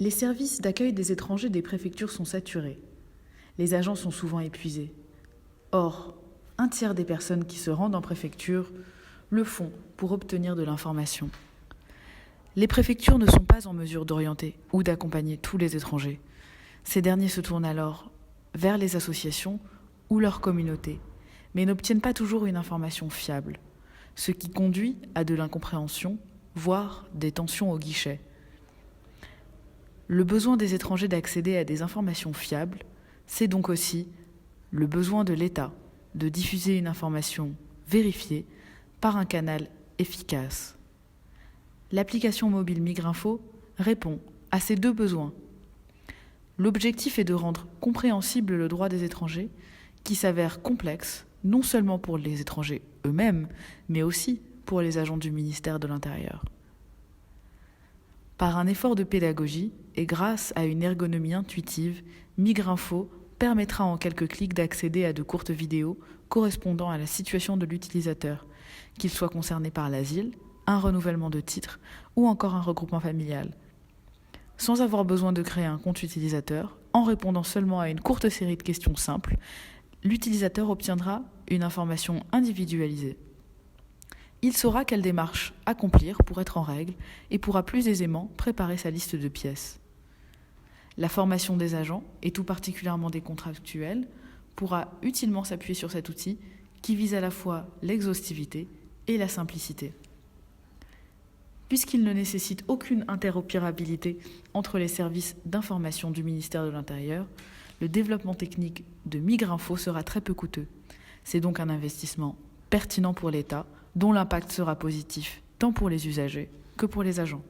Les services d'accueil des étrangers des préfectures sont saturés. Les agents sont souvent épuisés. Or, un tiers des personnes qui se rendent en préfecture le font pour obtenir de l'information. Les préfectures ne sont pas en mesure d'orienter ou d'accompagner tous les étrangers. Ces derniers se tournent alors vers les associations ou leurs communautés, mais n'obtiennent pas toujours une information fiable, ce qui conduit à de l'incompréhension, voire des tensions au guichet. Le besoin des étrangers d'accéder à des informations fiables, c'est donc aussi le besoin de l'État de diffuser une information vérifiée par un canal efficace. L'application mobile Migrinfo répond à ces deux besoins. L'objectif est de rendre compréhensible le droit des étrangers, qui s'avère complexe, non seulement pour les étrangers eux-mêmes, mais aussi pour les agents du ministère de l'Intérieur. Par un effort de pédagogie et grâce à une ergonomie intuitive, Migrinfo permettra en quelques clics d'accéder à de courtes vidéos correspondant à la situation de l'utilisateur, qu'il soit concerné par l'asile, un renouvellement de titre ou encore un regroupement familial. Sans avoir besoin de créer un compte utilisateur, en répondant seulement à une courte série de questions simples, l'utilisateur obtiendra une information individualisée. Il saura quelle démarche accomplir pour être en règle et pourra plus aisément préparer sa liste de pièces. La formation des agents, et tout particulièrement des contractuels, pourra utilement s'appuyer sur cet outil qui vise à la fois l'exhaustivité et la simplicité. Puisqu'il ne nécessite aucune interopérabilité entre les services d'information du ministère de l'Intérieur, le développement technique de Migrinfo sera très peu coûteux. C'est donc un investissement pertinent pour l'État, dont l'impact sera positif tant pour les usagers que pour les agents.